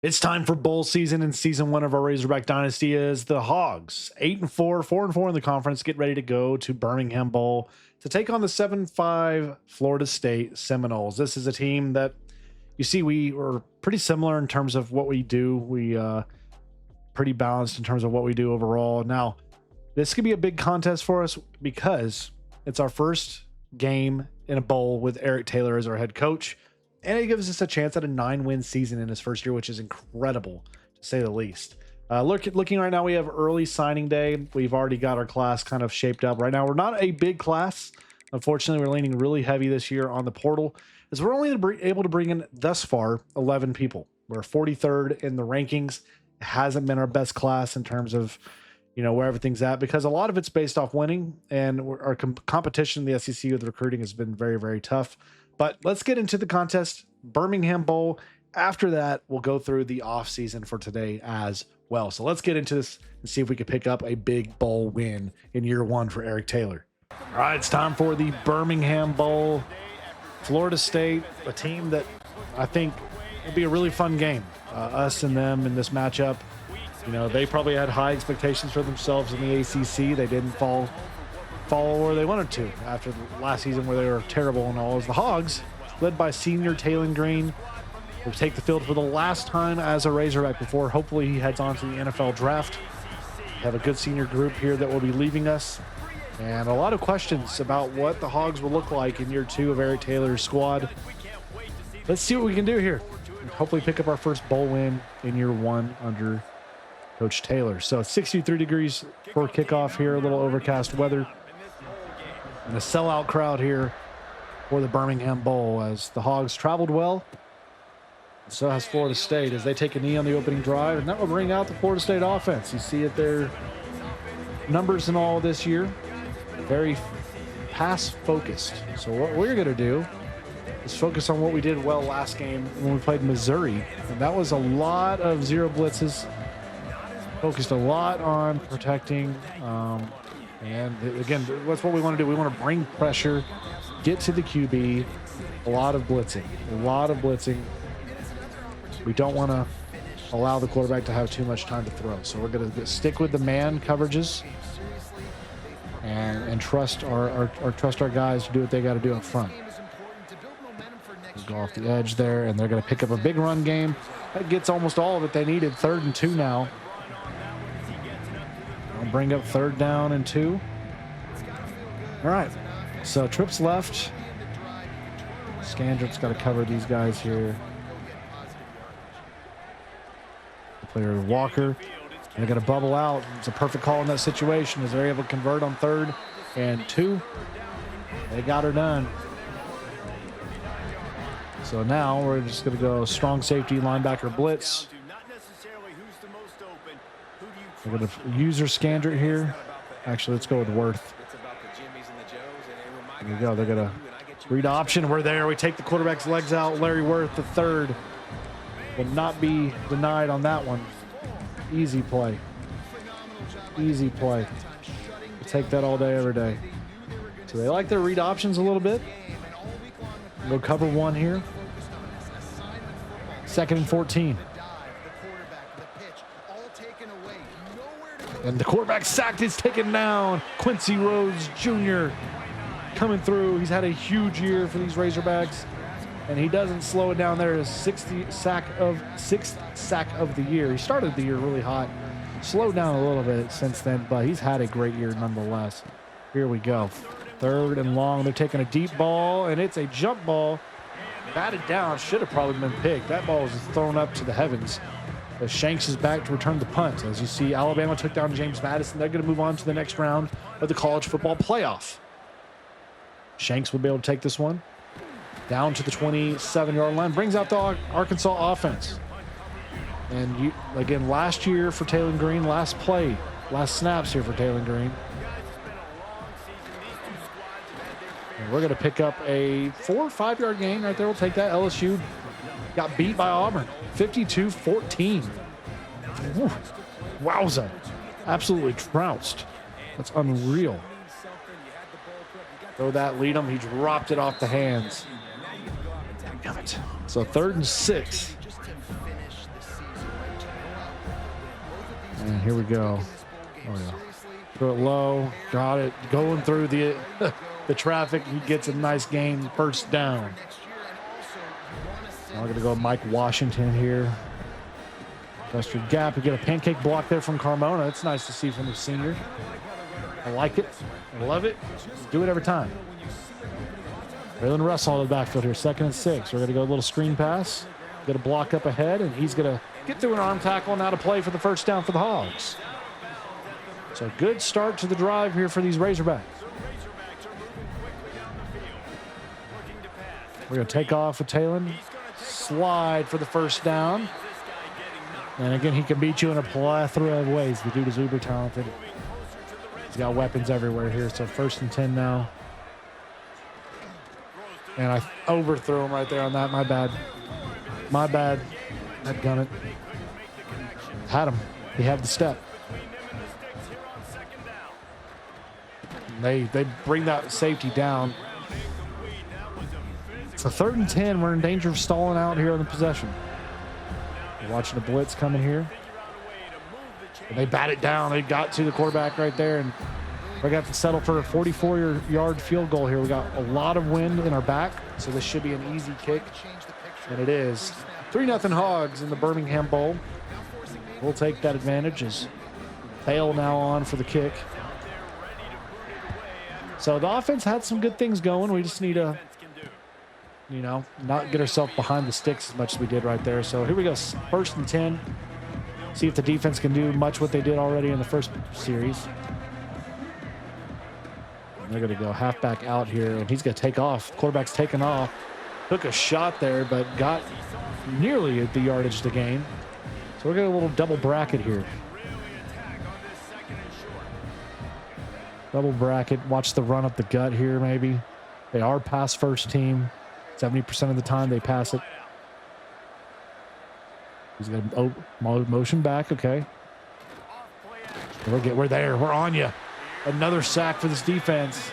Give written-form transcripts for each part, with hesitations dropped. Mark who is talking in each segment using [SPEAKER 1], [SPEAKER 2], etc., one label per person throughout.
[SPEAKER 1] It's time for bowl season, and season one of our Razorback Dynasty is the Hogs. 8-4, 4-4 in the conference. Get ready to go to Birmingham Bowl to take on the 7-5 Florida State Seminoles. This is a team that you see we are pretty similar in terms of what we do. We pretty balanced in terms of what we do overall. Now, this could be a big contest for us because it's our first game in a bowl with Eric Taylor as our head coach. And it gives us a chance at a 9-win season in his first year, which is incredible to say the least. Looking right now, we have early signing day. We've already got our class kind of shaped up right now. We're not a big class. Unfortunately, we're leaning really heavy this year on the portal, as we're only able to bring in thus far 11 people. We're 43rd in the rankings. It hasn't been our best class in terms of, you know, where everything's at, because a lot of it's based off winning, and our competition in the SEC with recruiting has been very, very tough. But let's get into the contest, Birmingham Bowl. After that, we'll go through the offseason for today as well. So let's get into this and see if we can pick up a big bowl win in year one for Eric Taylor. All right, it's time for the Birmingham Bowl. Florida State, a team that I think will be a really fun game. Us and them in this matchup. You know, they probably had high expectations for themselves in the ACC. They didn't fall where they wanted to after the last season where they were terrible and all. As the Hogs, led by senior Taylor Green, will take the field for the last time as a Razorback before hopefully he heads on to the NFL draft. We have a good senior group here that will be leaving us, and a lot of questions about what the Hogs will look like in year two of Eric Taylor's squad. Let's see what we can do here and hopefully pick up our first bowl win in year one under Coach Taylor. So 63 degrees for kickoff here, a little overcast weather. And a sellout crowd here for the Birmingham Bowl as the Hogs traveled well. So has Florida State as they take a knee on the opening drive, and that will bring out the Florida State offense. You see it there, numbers and all this year, very pass focused. So what we're going to do is focus on what we did well last game when we played Missouri, and that was a lot of zero blitzes, focused a lot on protecting. And again, that's what we want to do. We want to bring pressure, get to the QB, a lot of blitzing. We don't want to allow the quarterback to have too much time to throw. So we're going to stick with the man coverages and trust our guys to do what they got to do up front. We'll go off the edge there, and they're going to pick up a big run game. That gets almost all of it they needed. 3rd and 2 now. I'll bring up 3rd down and 2. All right, so trips left. Scandrick's got to cover these guys here. The player Walker, and they're going to bubble out. It's a perfect call in that situation as they're able to convert on 3rd and 2. They got her done. So now we're just going to go strong safety linebacker blitz. We're going to use our Scandrick here. Actually, let's go with Worth. There we go. They're going to read option. We're there. We take the quarterback's legs out. Larry Worth, the 3rd, will not be denied on that one. Easy play. Easy play. We'll take that all day, every day. So they like their read options a little bit. Go cover 1 here. 2nd and 14. And the quarterback sacked, is taken down. Quincy Rhodes Jr. coming through. He's had a huge year for these Razorbacks, and he doesn't slow it down there. His 6th sack of the year. He started the year really hot, slowed down a little bit since then, but he's had a great year nonetheless. Here we go. 3rd and long. They're taking a deep ball, and it's a jump ball. Batted down. Should have probably been picked. That ball was thrown up to the heavens. As Shanks is back to return the punt. As you see, Alabama took down James Madison. They're going to move on to the next round of the college football playoff. Shanks will be able to take this one down to the 27-yard line. Brings out the Arkansas offense. And again, last year for Taylor Green, last snaps here for Taylor Green. And we're going to pick up a 4 or 5 yard gain right there. We'll take that. LSU got beat by Auburn, 52-14. Wowza. Absolutely trounced. That's unreal. Throw that, lead him. He dropped it off the hands. Damn it. So 3rd and 6. And here we go. Oh, yeah. Throw it low. Got it. Going through the the traffic. He gets a nice gain. First down. I'm going to go Mike Washington here. Western gap. We get a pancake block there from Carmona. It's nice to see from the senior. I like it. I love it. Do it every time. Braylon Russell on the backfield here. 2nd and 6. We're going to go a little screen pass. Get a block up ahead, and he's going to get through an arm tackle and now to play for the first down for the Hogs. So good start to the drive here for these Razorbacks. We're going to take off with Talon. Slide for the first down. And again, he can beat you in a plethora of ways. The dude is uber talented. He's got weapons everywhere here. So 1st and 10 now. And I overthrew him right there on that. My bad. My bad. I'd gun it. Had him. He had the step. They bring that safety down. It's a 3rd and 10. We're in danger of stalling out here on the possession. We're watching the blitz coming here. And they bat it down. They got to the quarterback right there, and we're going to have to settle for a 44-yard field goal here. We got a lot of wind in our back, so this should be an easy kick, and it is. 3-0 Hogs in the Birmingham Bowl. We'll take that advantage as Bale now on for the kick. So the offense had some good things going. We just need to, you know, not get ourselves behind the sticks as much as we did right there. So here we go, 1st and 10. See if the defense can do much what they did already in the first series. And they're going to go halfback out here, and he's going to take off. Quarterback's taking off. Took a shot there, but got nearly at the yardage to gain. So we're getting a little double bracket here. Double bracket. Watch the run up the gut here, maybe. They are pass first team. 70% of the time they pass it. He's going to motion back. Okay. We're there. We're on you. Another sack for this defense.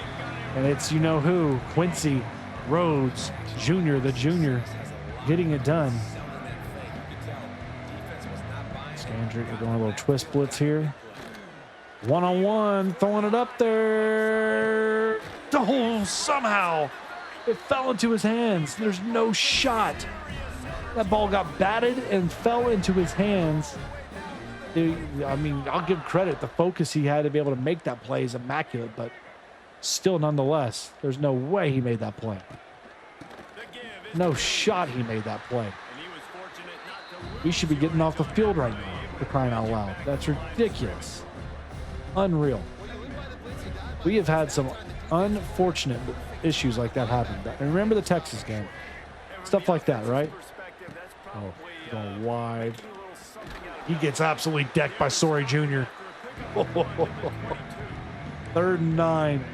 [SPEAKER 1] And it's you know who. Quincy Rhodes Jr., the junior, getting it done. Scandrick, we're going a little twist blitz here. One-on-one, throwing it up there. Oh, somehow it fell into his hands. There's no shot. That ball got batted and fell into his hands. I mean, I'll give credit. The focus he had to be able to make that play is immaculate, but still, nonetheless, there's no way he made that play. No shot he made that play. We should be getting off the field right now, for crying out loud. That's ridiculous. Unreal. We have had some unfortunate issues like that happen. Remember the Texas game? Stuff like that, right? Oh, going wide. He gets absolutely decked by Sorey Jr. 3rd and 9.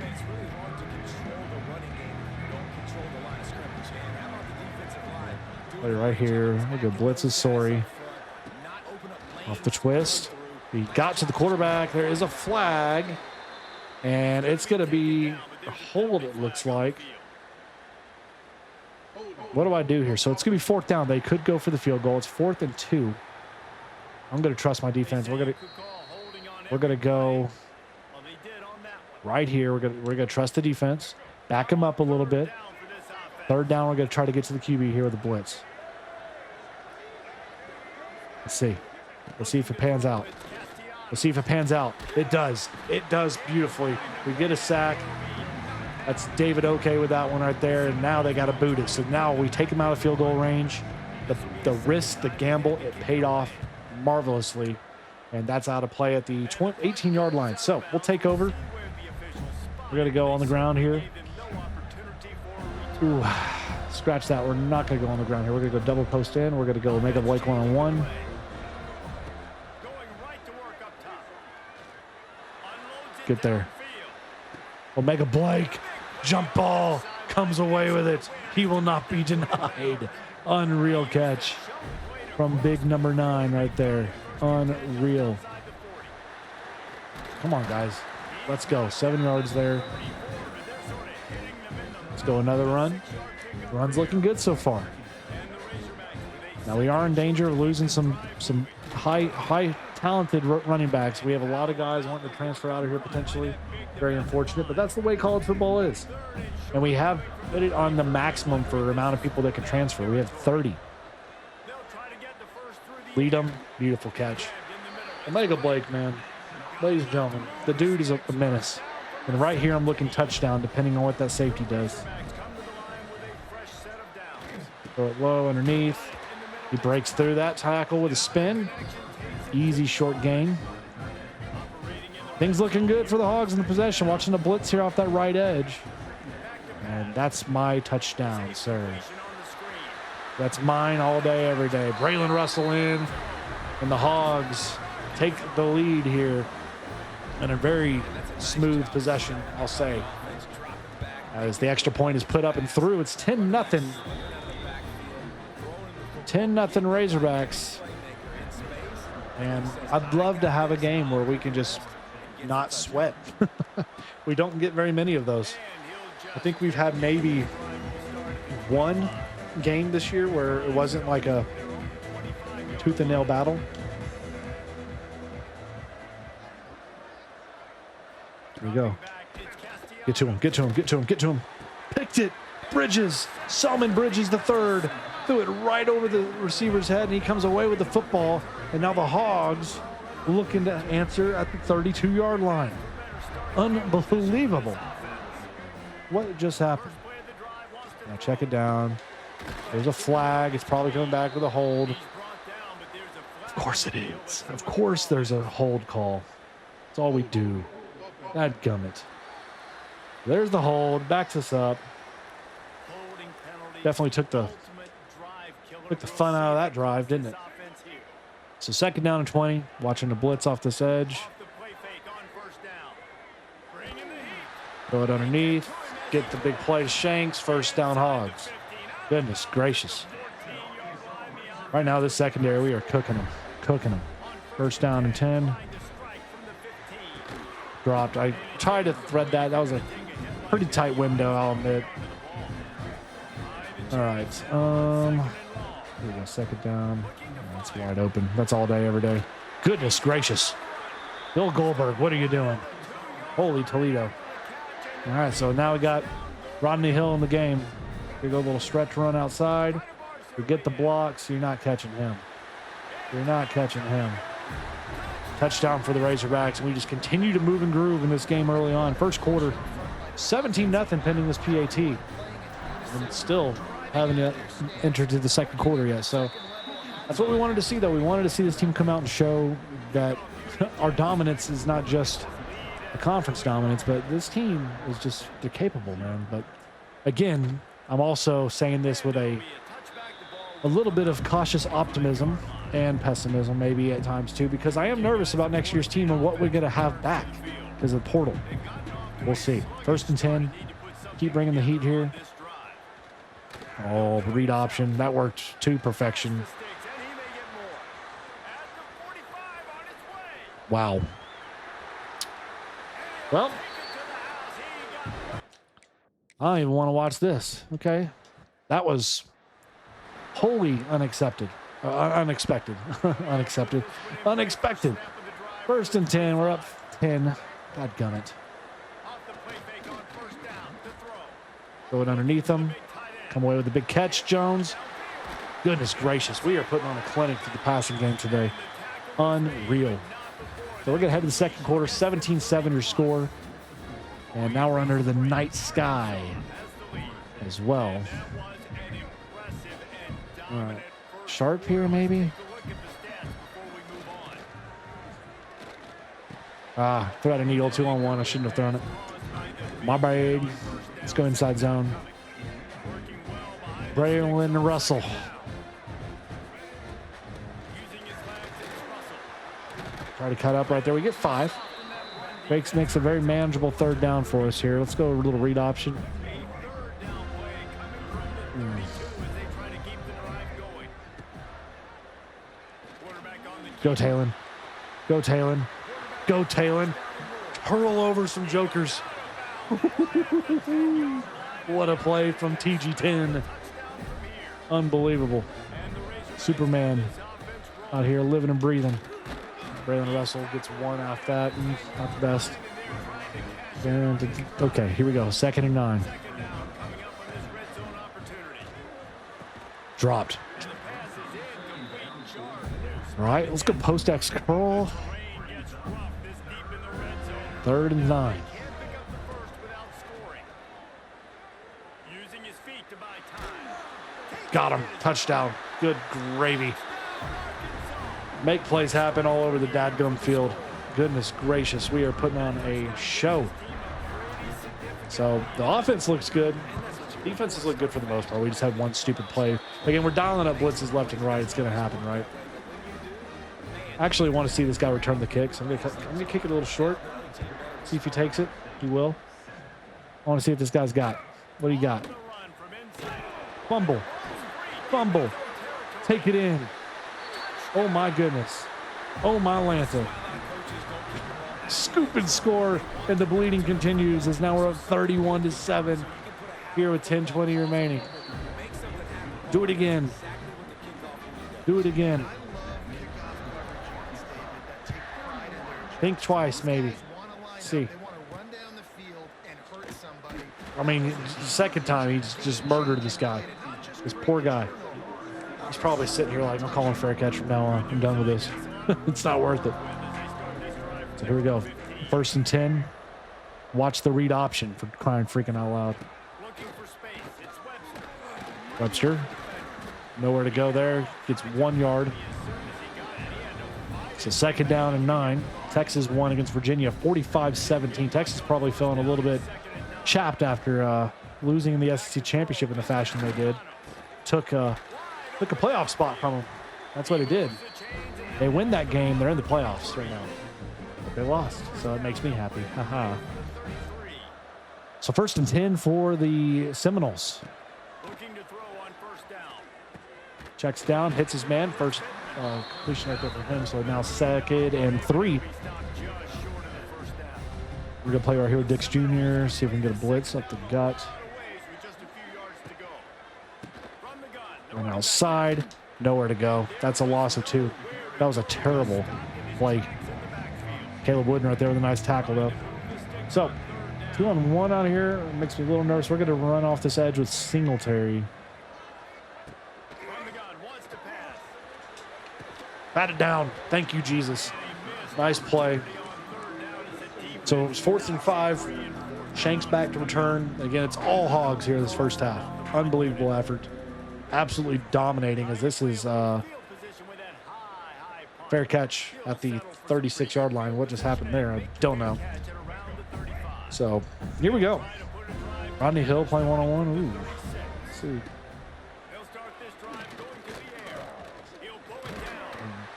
[SPEAKER 1] Right here. Look at blitzes Sorey. Off the twist. He got to the quarterback. There is a flag. And it's going to be a hold, it looks like. What do I do here? So it's going to be 4th down. They could go for the field goal. It's 4th and 2. I'm going to trust my defense. We're going to go right here. We're going to trust the defense. Back him up a little bit. 3rd down. We're going to try to get to the QB here with a blitz. Let's see. Let's see if it pans out. Let's see if it pans out. It does. It does beautifully. We get a sack. That's David okay with that one right there. And now they got to boot it. So now we take him out of field goal range. The risk, the gamble, it paid off marvelously. And that's out of play at the 18-yard line. So we'll take over. We're going to go on the ground here. Ooh, scratch that. We're not going to go on the ground here. We're going to go double post in. We're going to go Omega Blake one-on-one. Get there. Omega Blake. Jump ball. Comes away with it. He will not be denied. Unreal catch from big number 9 right there. Unreal. Come on, guys. Let's go. 7 yards there. Let's go another run. Run's looking good so far. Now we are in danger of losing some high talented running backs. We have a lot of guys wanting to transfer out of here potentially. Very unfortunate, but that's the way college football is. And we have put it on the maximum for the amount of people that can transfer. We have 30. Lead them. Beautiful catch. Omega Blake, man. Ladies and gentlemen, the dude is a menace. And right here, I'm looking touchdown, depending on what that safety does. Throw it low underneath. He breaks through that tackle with a spin. Easy short gain. Things looking good for the Hogs in the possession. Watching the blitz here off that right edge. And that's my touchdown, sir. That's mine all day, every day. Braylon Russell in. And the Hogs take the lead here. And a very smooth possession, I'll say. As the extra point is put up and through, it's 10-0. 10-0 Razorbacks. And I'd love to have a game where we can just not sweat. We don't get very many of those. I think we've had maybe one game this year where it wasn't like a tooth and nail battle. Here we go. Get to him, get to him, get to him, get to him. Picked it. Bridges. Selman Bridges the third. Threw it right over the receiver's head, and he comes away with the football. And now the Hogs looking to answer at the 32-yard line. Unbelievable. What just happened? Now check it down. There's a flag. It's probably coming back with a hold. Of course it is. Of course there's a hold call. That's all we do. Dadgummit. There's the hold. Backs us up. Definitely took the fun out of that drive, didn't it? So second down and 20. Watching the blitz off this edge. Throw it underneath. Get the big play to Shanks. First down Hogs. Goodness gracious. Right now, this secondary, we are cooking them. Cooking them. First down and 10. Dropped. I tried to thread that. That was a pretty tight window, I'll admit. All right. Here we go. Second down. That's wide open. That's all day, every day. Goodness gracious. Bill Goldberg, what are you doing? Holy Toledo. All right, so now we got Rodney Hill in the game. We go a little stretch run outside. We get the block, so you're not catching him. You're not catching him. Touchdown for the Razorbacks, and we just continue to move and groove in this game early on. First quarter, 17-0 pending this PAT. And still haven't yet entered to the second quarter yet. So that's what we wanted to see, though. We wanted to see this team come out and show that our dominance is not just a conference dominance, but this team is just, they're capable, man. But again, I'm also saying this with a little bit of cautious optimism and pessimism maybe at times too, because I am nervous about next year's team and what we're going to have back because of the portal. We'll see. First and 10. Keep bringing the heat here. Oh, read option. That worked to perfection. Wow. Well, I don't even want to watch this. Okay. That was wholly unaccepted. Unexpected. Unexpected. First and 10. We're up 10. Godgummit. Throw it underneath them. Come away with a big catch, Jones. Goodness gracious. We are putting on a clinic for the passing game today. Unreal. So we're going to head to the second quarter. 17-7 your score. And now we're under the night sky as well. All right. Sharp here, maybe? Threw out a needle 2-on-1. I shouldn't have thrown it. My bad. Let's go inside zone. Braylon Russell. Try to cut up right there. We get 5. Makes a very manageable third down for us here. Let's go a little read option. Go Talon. Go Talon. Go Talon. Hurl over some jokers. What a play from TG10. Unbelievable. Superman out here living and breathing. Braylon Russell gets one off that. Not the best. And, okay, here we go. 2nd and 9. Dropped. All right, let's go post X curl. 3rd and 9. Got him. Touchdown. Good gravy. Make plays happen all over the dadgum field. Goodness gracious, we are putting on a show. So the offense looks good. Defenses look good for the most part. We just had one stupid play. Again, we're dialing up blitzes left and right. It's going to happen, right? I actually want to see this guy return the kick. So I'm going to kick it a little short. See if he takes it. He will. I want to see what this guy's got. What do you got? Fumble. Fumble. Take it in. Oh, my goodness. Oh, my Lanta. Scoop and score, and the bleeding continues as now we're up 31-7 here with 10:20 remaining. Do it again. Do it again. Think twice, maybe. See. I mean, second time, he just murdered this guy. This poor guy. He's probably sitting here like, I'm calling fair catch from now on. I'm done with this. It's not worth it. So here we go. 1st and 10. Watch the read option for crying freaking out loud. Webster. Nowhere to go there. Gets 1 yard. So 2nd down and 9. Texas won against Virginia 45-17. Texas probably feeling a little bit chapped after losing in the SEC championship in the fashion they did. Took a playoff spot from them. That's what it did. They win that game, they're in the playoffs right now. But they lost, so it makes me happy. Haha. So 1st and 10 for the Seminoles. Checks down, hits his man. First completion right there for him. So now 2nd and 3. We're going to play right here with Dix Jr. See if we can get a blitz up the gut. And outside. Nowhere to go. That's a loss of 2. That was a terrible play. Caleb Wooden right there with a nice tackle, though. So, 2-on-1 out of here. It makes me a little nervous. We're going to run off this edge with Singletary. Bat it down. Thank you, Jesus. Nice play. So, it was 4th and 5. Shanks back to return. Again, it's all Hogs here this first half. Unbelievable effort. Absolutely dominating as this is fair catch at the 36-yard line. What just happened there? I don't know. So here we go. Rodney Hill playing one-on-one. Ooh. Let's see.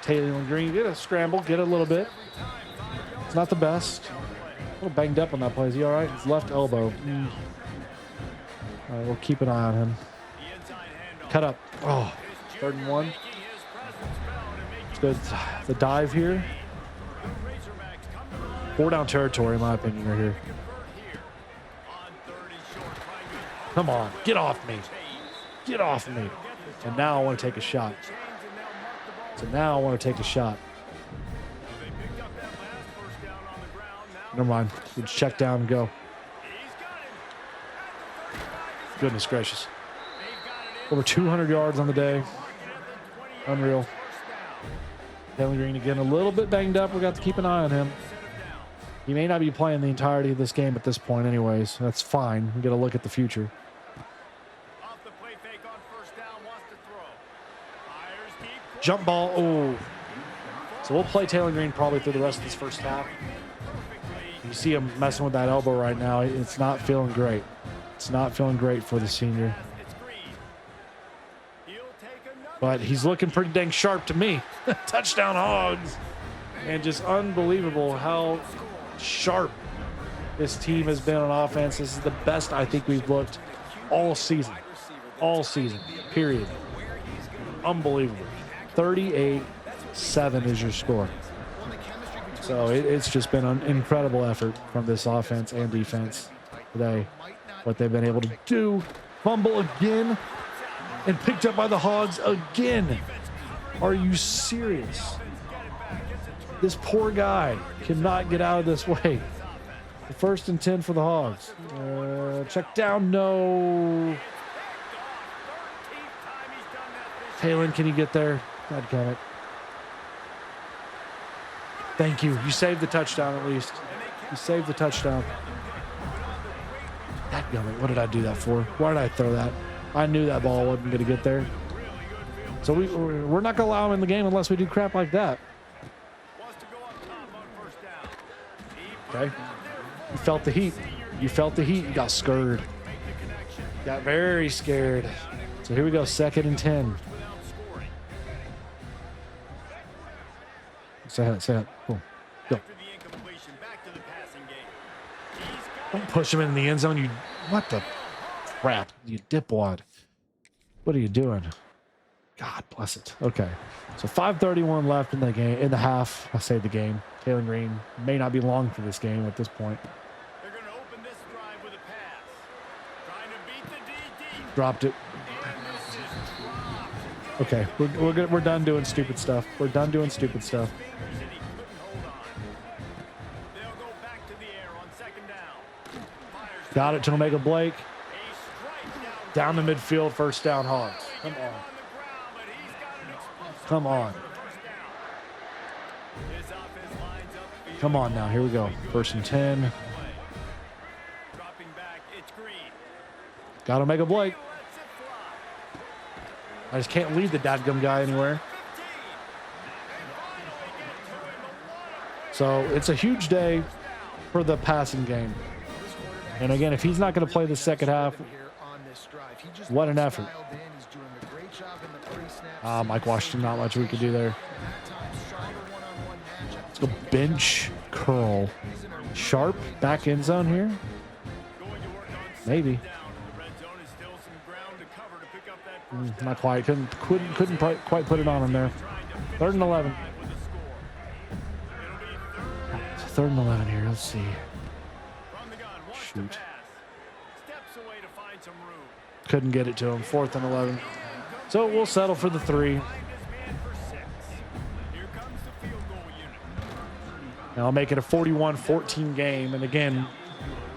[SPEAKER 1] Taylor Green get a scramble, get a little bit. It's not the best. A little banged up on that play. Is he all right? His left elbow. All right, we'll keep an eye on him. Cut up. Oh, 3rd and 1. It's good. The dive here. 4-down territory, in my opinion, right here. Come on. Get off me. Get off me. And now I want to take a shot. So now I want to take a shot. Never mind. We just check down and go. Goodness gracious. Over 200 yards on the day. Unreal. Taylor Green again a little bit banged up. We got to keep an eye on him. He may not be playing the entirety of this game at this point anyways. That's fine. We get a look at the future. Jump ball. Oh. So we'll play Taylor Green probably through the rest of this first half. You see him messing with that elbow right now. It's not feeling great. It's not feeling great for the senior. But he's looking pretty dang sharp to me. Touchdown Hogs. And just unbelievable how sharp this team has been on offense. This is the best I think we've looked all season. All season, period. Unbelievable. 38-7 is your score. So it's just been an incredible effort from this offense and defense today. What they've been able to do. Fumble again. And picked up by the Hogs again. Are you serious? This poor guy cannot get out of this way. The 1st and 10 for the Hogs. Check down. No. Taylor, can you get there? God damn it. Thank you. You saved the touchdown at least. You saved the touchdown. Dadgummit, what did I do that for? Why did I throw that? I knew that ball wasn't going to get there. So we're not going to allow him in the game unless we do crap like that. Okay. You felt the heat. You felt the heat. You got scared. Got very scared. So here we go. 2nd and 10. Say it. Cool. Go. Don't push him in the end zone. You, what the crap? You dipwad. What are you doing? God bless it. Okay. So 5:31 left in the game, in the half. I say the game. Taylor Green may not be long for this game at this point.
[SPEAKER 2] They're going to open this drive with a pass. Trying to beat the DD.
[SPEAKER 1] Dropped it. Okay, we're done doing stupid stuff. We're done doing stupid stuff. Got it to Omega Blake. Down the midfield, 1st down, Hogs. Come on. Come on. Come on now. Here we go. 1st and 10. Got Omega Blake. I just can't lead the dadgum guy anywhere. So it's a huge day for the passing game. And again, if he's not going to play the second half, what an effort. Mike Washington, not much we could do there. Let's go bench curl. Sharp back end zone here. Maybe. Not quite. Couldn't quite put it on him there. 3rd and 11. It's 3rd and 11 here. Let's see. Shoot. Couldn't get it to him. 4th and 11. So we'll settle for the 3. Now I'll make it a 41-14 game. And again,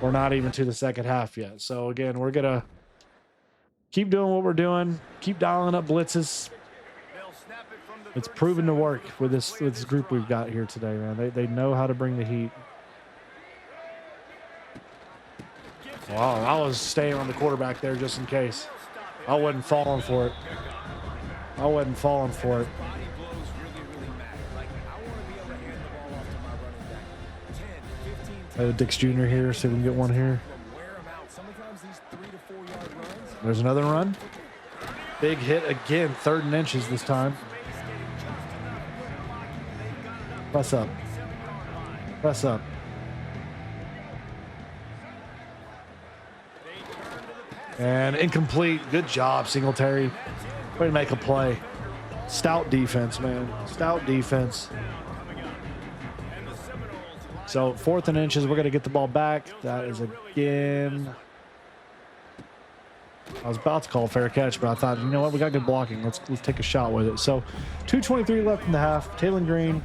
[SPEAKER 1] we're not even to the second half yet. So again, we're going to keep doing what we're doing. Keep dialing up blitzes. It's proven to work with this group we've got here today, man. They know how to bring the heat. Wow, I was staying on the quarterback there just in case. I wasn't falling for it. I wasn't falling for it. Dix Jr. here, see if we can get one here. There's another run. Big hit again, 3rd and inches this time. Press up. Press up. And incomplete. Good job, Singletary. Way to make a play. Stout defense, man. Stout defense. So 4th and inches, we're going to get the ball back. That is again. I was about to call a fair catch, but I thought, you know what, we got good blocking. Let's take a shot with it. So 2:23 left in the half. Taylor Green,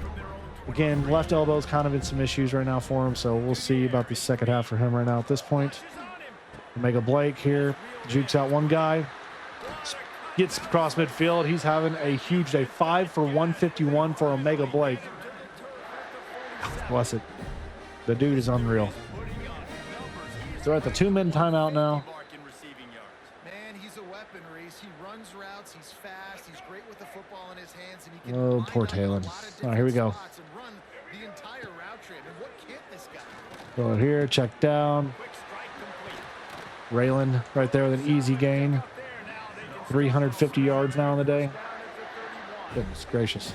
[SPEAKER 1] again, left elbow's kind of in some issues right now for him. So we'll see about the second half for him right now at this point. Omega Blake here, jukes out one guy, gets across midfield. He's having a huge day. 5 for 151 for Omega Blake. Bless it. The dude is unreal. So we're at the 2-minute timeout now.
[SPEAKER 3] Man, he's a weapon, Reese. He runs routes. He's fast. He's great with the football in his hands, and he can.
[SPEAKER 1] Oh, poor Taylor. All right, here we go.
[SPEAKER 3] The entire route trip. And what can't this guy?
[SPEAKER 1] Go here, check down. Raylan right there with an easy gain. 350 yards now on the day. Goodness gracious.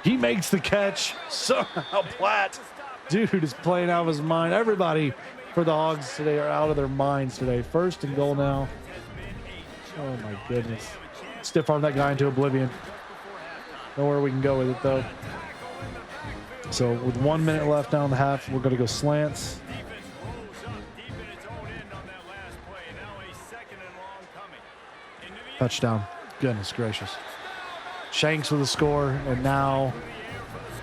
[SPEAKER 1] He makes the catch. Somehow Platt. Dude is playing out of his mind. Everybody for the Hogs today are out of their minds today. 1st and goal now. Oh my goodness. Stiff arm that guy into oblivion. Nowhere we can go with it though. So with 1 minute left down the half, we're going to go slants. Touchdown. Goodness gracious. Shanks with a score, and now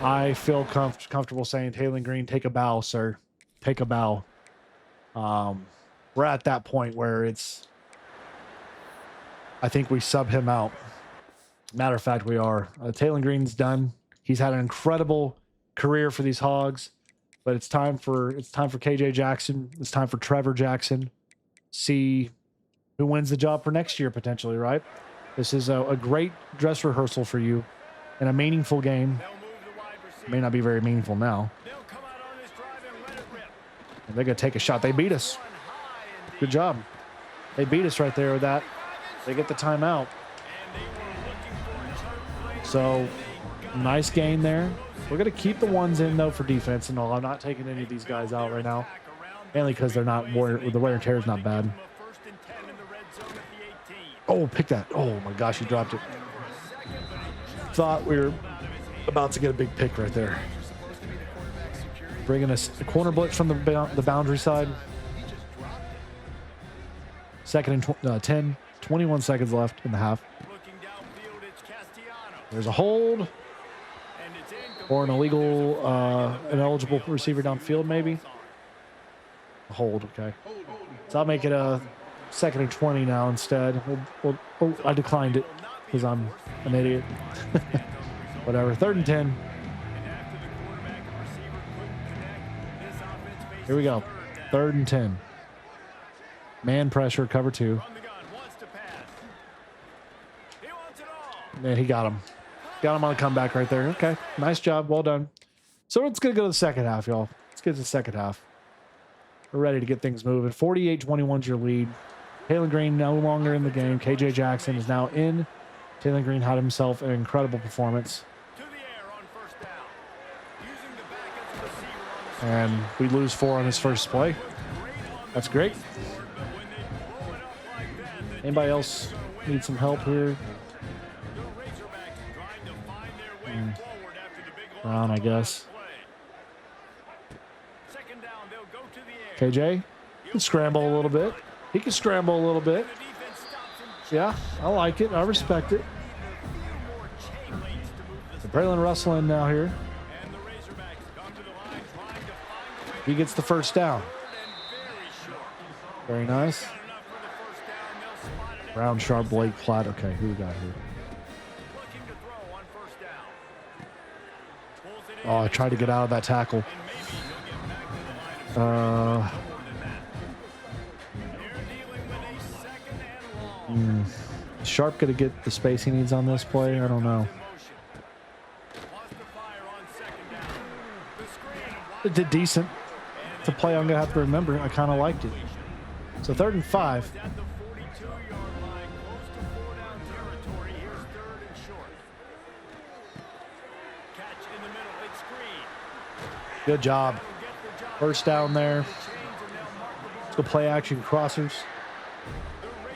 [SPEAKER 1] I feel comfortable saying, Taylor Green, take a bow, sir. Take a bow. We're at that point where I think we sub him out. Matter of fact, we are. Taylor Green's done. He's had an incredible career for these Hogs, but it's time for KJ Jackson. It's time for Trevor Jackson. See who wins the job for next year potentially, right? This is a great dress rehearsal for you and a meaningful game. It may not be very meaningful now. And they're going to take a shot. They beat us. Good job. They beat us right there with that. They get the timeout. So, nice game there. We're going to keep the ones in, though, for defense. And I'm not taking any of these guys out right now. Mainly because they're not the wear and tear is not bad. Oh, pick that. Oh, my gosh, he dropped it. Thought we were about to get a big pick right there. Bringing us a corner blitz from the boundary side. Second and 10. 21 seconds left in the half. There's a hold. Or an illegal, ineligible receiver downfield, maybe. A hold, okay. So I'll make it a second and 20 now instead. I declined it because I'm an idiot. Whatever. 3rd and 10. Here we go. 3rd and 10. Man pressure, cover 2. Man, he got him. Got him on a comeback right there. Okay. Nice job. Well done. So let's go to the second half, y'all. Let's get to the second half. We're ready to get things moving. 48-21 is your lead. Taylor Green no longer in the game. KJ Jackson is now in. Taylor Green had himself an incredible performance. And we lose 4 on his first play. That's great. Anybody else need some help here? Brown, I guess. KJ can scramble a little bit. He can scramble a little bit. Yeah, I like it. I respect it. So Braylon Russell in now here. He gets the first down. Very nice. Brown, Sharp, Blake, Platt. Okay, who we got here? Oh, I tried to get out of that tackle. Sharp going to get the space he needs on this play? I don't know. It did decent. It's a play I'm going to have to remember. I kind of liked it. So 3rd and 5. Good job. First down there. Let's go play action crossers.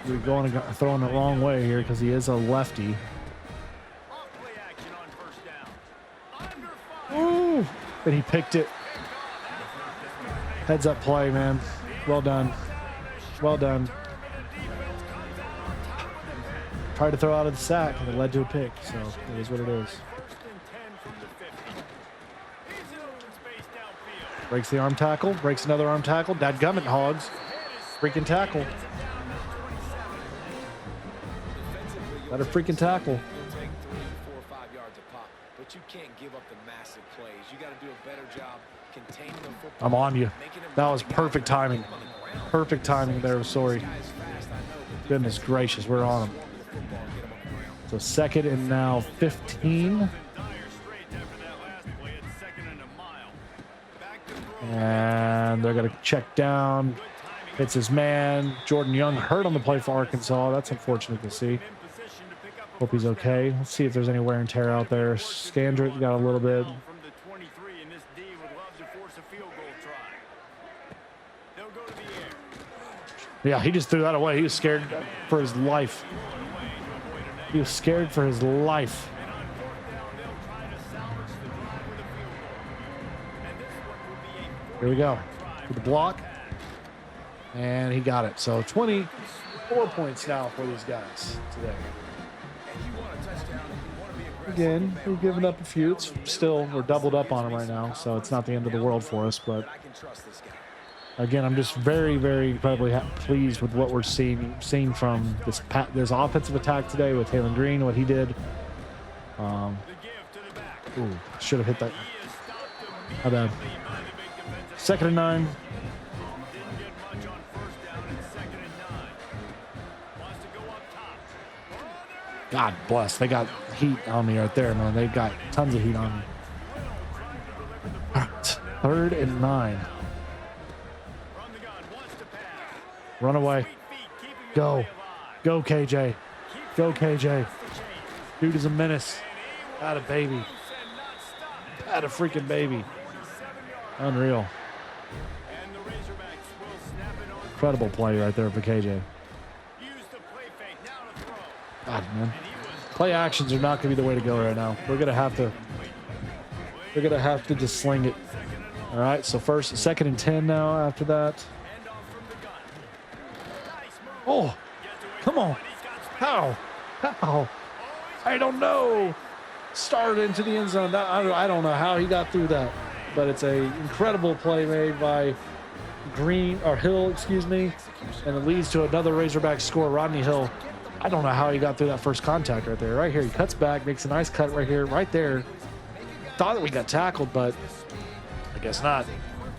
[SPEAKER 1] We're going and throwing the wrong way here because he is a lefty. Ooh, and he picked it. Heads up play, man. Well done. Well done. Tried to throw out of the sack and it led to a pick. So it is what it is. Breaks the arm tackle. Breaks another arm tackle. Dadgummit, Hogs. Freaking tackle. Better freaking tackle. I'm on you. That was perfect timing. Perfect timing there. Sorry. Goodness gracious, we're on them. So 2nd and now 15. And they're going to check down. Hits his man. Jordan Young hurt on the play for Arkansas. That's unfortunate to see. Hope he's okay. Let's see if there's any wear and tear out there. Scandrick got a little bit. Yeah, he just threw that away. He was scared for his life. He was scared for his life. Here we go. For the block. And he got it. So 24 points now for these guys today. Again, we've given up a few. It's still, we're doubled up on them right now, so it's not the end of the world for us. But again, I'm just very, very incredibly pleased with what we're seeing from this offensive attack today with Taylor Green, what he did. Ooh, should have hit that. How bad? 2nd and 9. God bless. They got heat on me right there, man. They got tons of heat on me. All right. 3rd and 9. Run away. Go. Go, KJ. Go, KJ. Dude is a menace. Had a baby. Had a freaking baby. Unreal. Incredible play right there for KJ. God, man. Play actions are not going to be the way to go right now. We're going to have to just sling it. All right, so 2nd and 10 now after that. Oh, come on. How? I don't know. Started into the end zone. I don't know how he got through that, but it's a incredible play made by Hill, excuse me, and it leads to another Razorback score. Rodney Hill. I don't know how he got through that first contact right there. Right here, he cuts back, makes a nice cut right here, right there. Thought that we got tackled, but I guess not.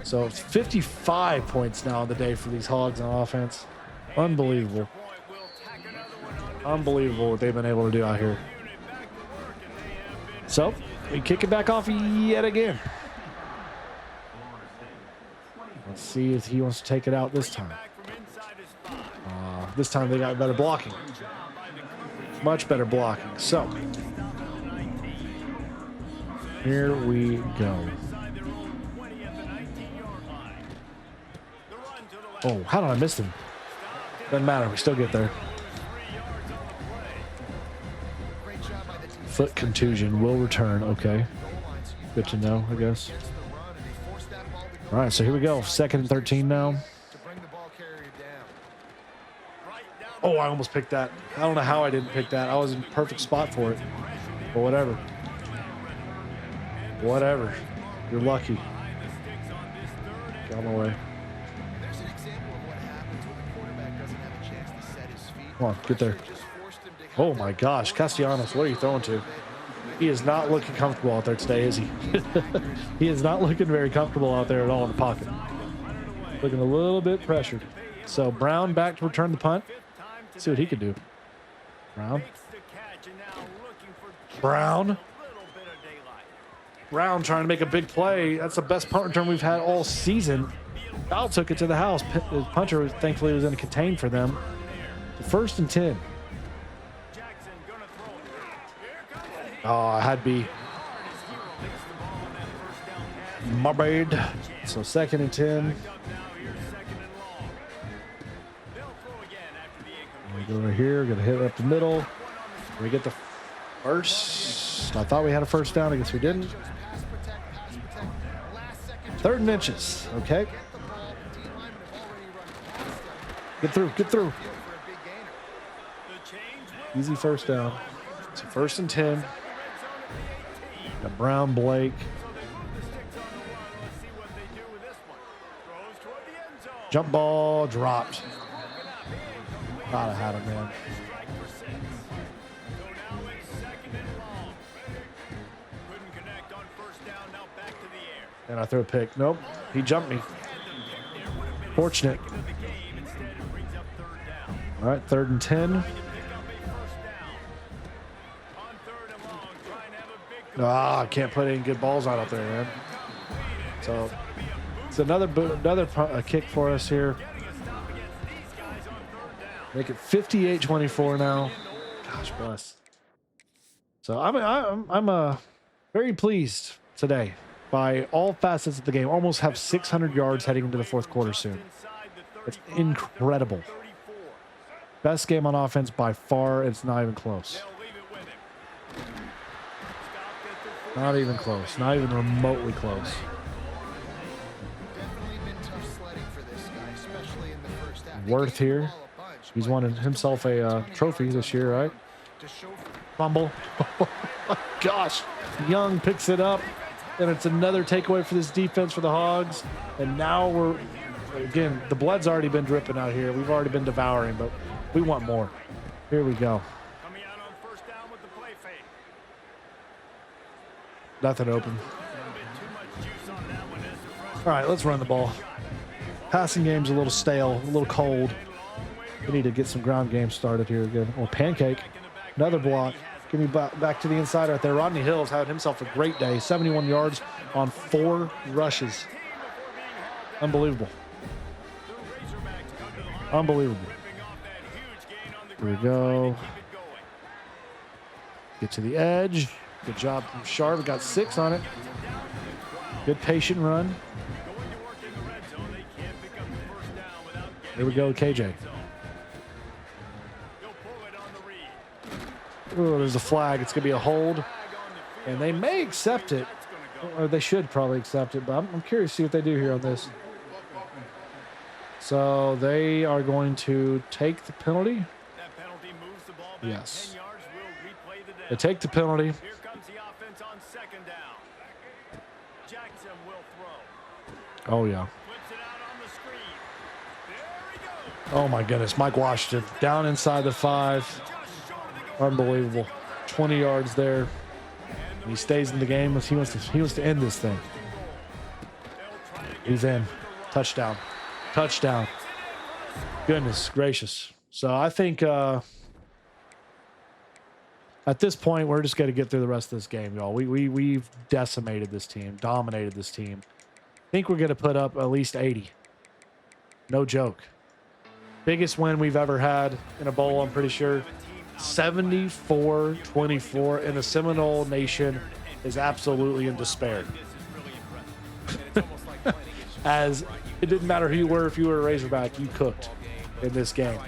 [SPEAKER 1] So it's 55 points now on the day for these Hogs on offense. Unbelievable. Unbelievable what they've been able to do out here. So we kick it back off yet again. Let's see if he wants to take it out this time. This time they got better blocking. Much better blocking. So here we go. Oh, how did I miss him? Doesn't matter. We still get there. Foot contusion will return. Okay. Good to know, I guess. All right, so here we go. 2nd and 13 now. Oh, I almost picked that. I don't know how I didn't pick that. I was in perfect spot for it. But whatever. Whatever. You're lucky. Get on my way. Come on, get there. Oh my gosh, Castellanos, what are you throwing to? He is not looking comfortable out there today, is he? He is not looking very comfortable out there at all in the pocket. Looking a little bit pressured. So Brown back to return the punt. See what he can do. Brown trying to make a big play. That's the best punt return we've had all season. Foul took it to the house. The punter thankfully was going to contain for them. 1st and 10. Oh, I had B. My bad. So 2nd and 10. We go right here. Gonna hit up the middle. We get the first. I thought we had a first down. I guess we didn't. 3rd and inches. Okay. Get through. Get through. Easy first down. So 1st and 10. Got Brown, Blake. Jump ball dropped. Thought I had him, man. And I threw a pick. Nope. He jumped me. Fortunate. All right, 3rd and 10. I can't put any good balls out there, man. So it's another kick for us here. Make it 58-24 now. Gosh bless. So I'm very pleased today by all facets of the game. Almost have 600 yards heading into the 4th quarter soon. It's incredible. Best game on offense by far. It's not even close. Not even close. Not even remotely close. Worth here. He's won himself a trophy this year, right?
[SPEAKER 3] to show.
[SPEAKER 1] Fumble. Oh my gosh. Young picks it up, and it's another takeaway for this defense for the Hogs. And now we're, again, the blood's already been dripping out here. We've already been devouring, but we want more. Here we go.
[SPEAKER 2] Coming out on first down with the play fake.
[SPEAKER 1] Nothing open.
[SPEAKER 2] A little bit too much juice on that one as the freshman.
[SPEAKER 1] All right, let's run the ball. Passing game's a little stale, a little cold. We need to get some ground game started here again. Oh, pancake. Another block. Give me back to the inside right there. Rodney Hill's had himself a great day. 71 yards on 4 rushes. Unbelievable. Unbelievable. Here we go. Get to the edge. Good job from Sharp. We got 6 on it. Good patient run. Here we go, KJ. Oh, there's a flag. It's going to be a hold. And they may accept it. Or they should probably accept it. But I'm curious to see what they do here on this. So they are going to take the penalty. Yes. They take the penalty.
[SPEAKER 2] Here comes the offense on second down. Jackson will throw.
[SPEAKER 1] Oh, yeah.
[SPEAKER 2] Flips it out on the screen. There he goes.
[SPEAKER 1] Oh, my goodness. Mike Washington down inside the 5. Unbelievable. 20 yards there. And he stays in the game. He wants to end this thing. He's in. Touchdown. Touchdown. Goodness gracious. So I think at this point, we're just going to get through the rest of this game, y'all. We've decimated this team, dominated this team. I think we're going to put up at least 80. No joke. Biggest win we've ever had in a bowl, I'm pretty sure. 74-24, and the Seminole Nation is absolutely in despair. As it didn't matter who you were, if you were a Razorback, you cooked in this game.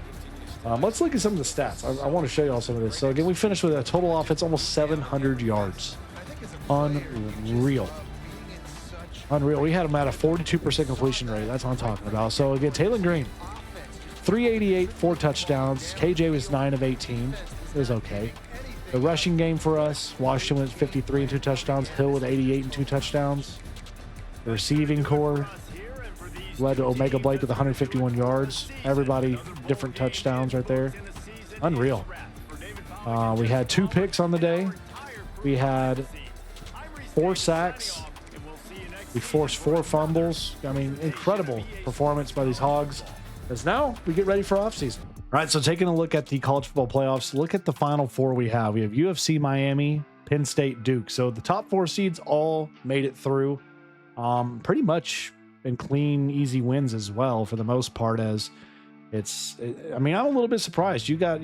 [SPEAKER 1] Let's look at some of the stats. I want to show you all some of this. So again, we finished with a total offense almost 700 yards. Unreal. Unreal. We had them at a 42% completion rate. That's what I'm talking about. So again, Taylor Green, 388, 4 touchdowns. KJ was 9 of 18. It was okay. The rushing game for us, Washington was 53 and 2 touchdowns. Hill with 88 and 2 touchdowns. The receiving core led to Omega Blake with 151 yards. Everybody different touchdowns right there. Unreal. We had 2 picks on the day. We had 4 sacks. We forced 4 fumbles. I mean, incredible performance by these Hogs. As now we get ready for offseason. All right, so taking a look at the college football playoffs, look at the final 4 we have. We have UFC, Miami, Penn State, Duke. So the top 4 seeds all made it through. Pretty much in clean, easy wins as well for the most part. As I mean, I'm a little bit surprised. You got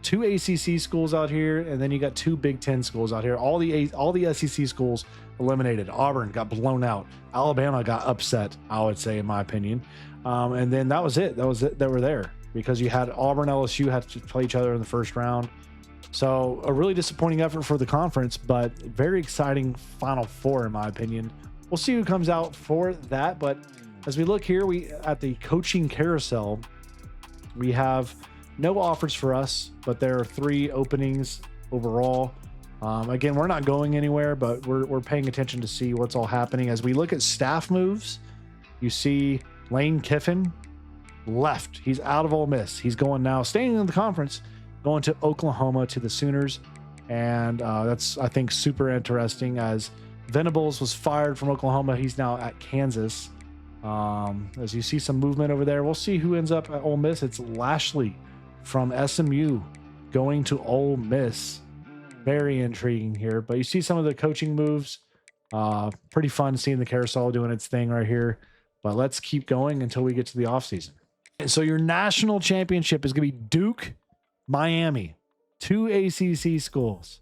[SPEAKER 1] 2 ACC schools out here, and then you got 2 Big Ten schools out here. All the SEC schools eliminated. Auburn got blown out. Alabama got upset, I would say, in my opinion. And then that was it. They were there because you had Auburn, LSU had to play each other in the first round. So a really disappointing effort for the conference, but very exciting Final Four, in my opinion. We'll see who comes out for that. But as we look here, at the coaching carousel, we have no offers for us, but there are 3 openings overall. Again, we're not going anywhere, but we're paying attention to see what's all happening. As we look at staff moves, you see Lane Kiffin left. He's out of Ole Miss. He's going now, staying in the conference, going to Oklahoma to the Sooners. And that's, I think, super interesting as Venables was fired from Oklahoma. He's now at Kansas. As you see some movement over there, we'll see who ends up at Ole Miss. It's Lashley from SMU going to Ole Miss. Very intriguing here, but you see some of the coaching moves. Pretty fun seeing the carousel doing its thing right here, but let's keep going until we get to the offseason. So your national championship is going to be Duke, Miami. 2 ACC schools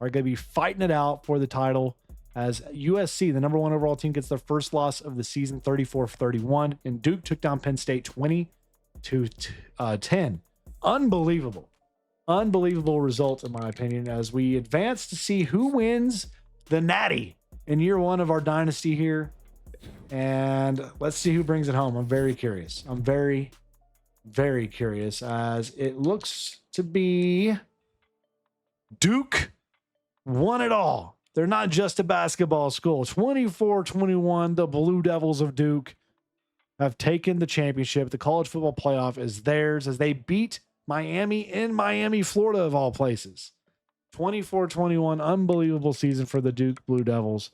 [SPEAKER 1] are going to be fighting it out for the title as USC, the number 1 overall team, gets their first loss of the season, 34-31, and Duke took down Penn State 20-10. Unbelievable result, in my opinion, as we advance to see who wins the Natty in year 1 of our dynasty here. And let's see who brings it home. I'm very curious. I'm very, very curious, as it looks to be Duke won it all. They're not just a basketball school. 24-21, the Blue Devils of Duke have taken the championship. The college football playoff is theirs as they beat Miami in Miami, Florida, of all places. 24-21, unbelievable season for the Duke Blue Devils.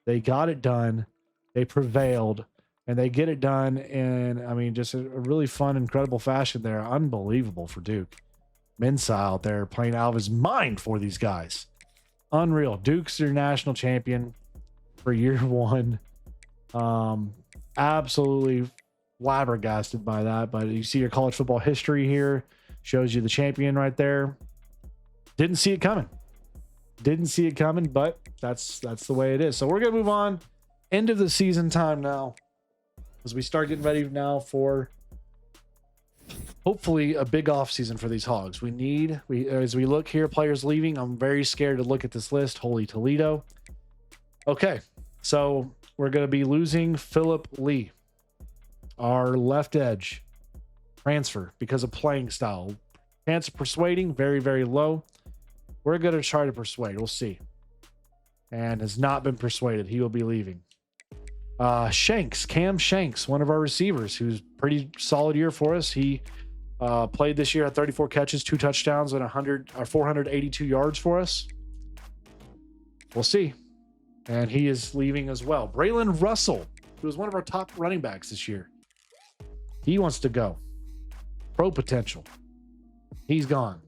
[SPEAKER 1] They got it done. They prevailed, and they get it done in, I mean, just a really fun, incredible fashion there. Unbelievable for Duke. Mensah out there playing out of his mind for these guys. Unreal. Duke's your national champion for year one. Absolutely flabbergasted by that. But you see your college football history here. Shows you the champion right there. Didn't see it coming. Didn't see it coming, but that's the way it is. So we're going to move on. End of the season time now. As we start getting ready now for hopefully a big off season for these Hogs. As we look here, players leaving, I'm very scared to look at this list. Holy Toledo. Okay, so we're going to be losing Philip Lee, our left edge transfer, because of playing style. Chance of persuading, very, very low. We're going to try to persuade. We'll see. And has not been persuaded. He will be leaving. Cam Shanks, one of our receivers, who's pretty solid year for us. He played this year at 34 catches, 2 touchdowns, and 482 yards for us. We'll see. And he is leaving as well. Braylon Russell, who was one of our top running backs this year. He wants to go. Pro potential. He's gone.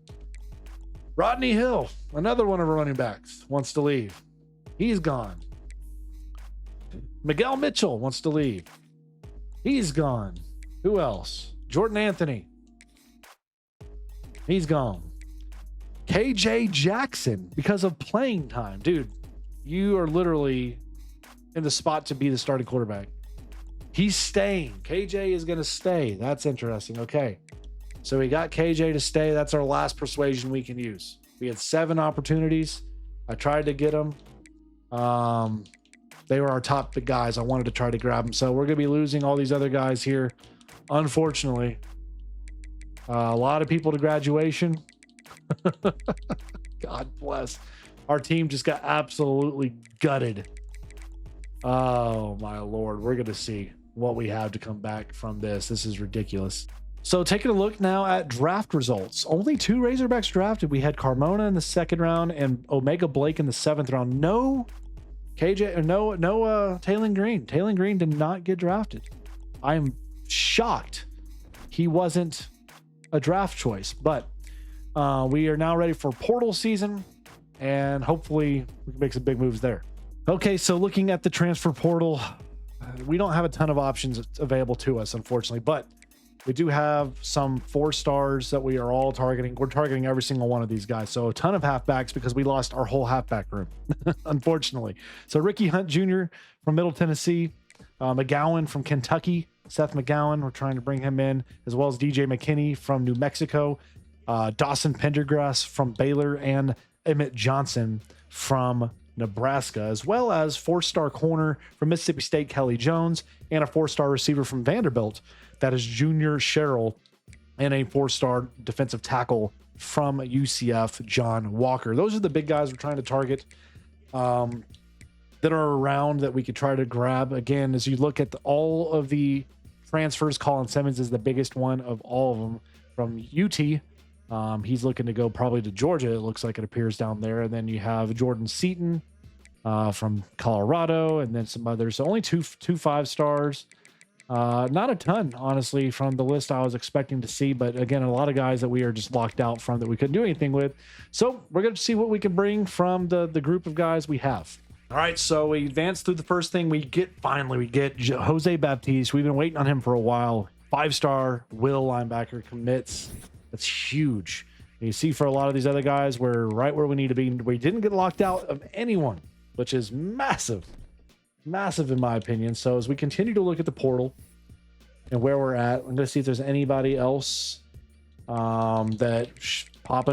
[SPEAKER 1] Rodney Hill, another one of our running backs, wants to leave. He's gone. Miguel Mitchell wants to leave. He's gone. Who else? Jordan Anthony. He's gone. KJ Jackson, because of playing time. Dude, you are literally in the spot to be the starting quarterback. He's staying. KJ is going to stay. That's interesting. Okay. So we got KJ to stay. That's our last persuasion we can use. We had 7 opportunities. I tried to get them. They were our top guys. I wanted to try to grab them. So we're going to be losing all these other guys here. Unfortunately, a lot of people to graduation. God bless. Our team just got absolutely gutted. Oh my Lord. We're going to see what we have to come back from this. This is ridiculous. So taking a look now at draft results. Only 2 Razorbacks drafted. We had Carmona in the 2nd round and Omega Blake in the 7th round. No KJ, no Taylon Green. Taylon Green did not get drafted. I'm shocked he wasn't a draft choice, but we are now ready for portal season, and hopefully we can make some big moves there. Okay, so looking at the transfer portal, we don't have a ton of options available to us, unfortunately, but we do have some 4 stars that we are all targeting. We're targeting every single one of these guys. So a ton of halfbacks because we lost our whole halfback room, unfortunately. So Ricky Hunt Jr. from Middle Tennessee, McGowan from Kentucky, Seth McGowan, we're trying to bring him in, as well as DJ McKinney from New Mexico, Dawson Pendergrass from Baylor, and Emmett Johnson from Nebraska, as well as 4-star corner from Mississippi State, Kelly Jones, and a 4-star receiver from Vanderbilt. That is Junior Sherrill, and a 4-star defensive tackle from UCF, John Walker. Those are the big guys we're trying to target that are around that we could try to grab. Again, as you look at all of the transfers, Colin Simmons is the biggest one of all of them from UT. He's looking to go probably to Georgia, it looks like it appears down there. And then you have Jordan Seaton from Colorado, and then some others. So only two 5-stars. Not a ton, honestly, from the list I was expecting to see, but again, a lot of guys that we are just locked out from that we couldn't do anything with. So we're going to see what we can bring from the group of guys we have. All right, so we advance through the first thing. We get Jose Baptiste. We've been waiting on him for a while. 5-star will linebacker commits. That's huge. And you see, for a lot of these other guys, we're right where we need to be. We didn't get locked out of anyone, which is massive. Massive in my opinion. So as we continue to look at the portal and where we're at, I'm going to see if there's anybody else popping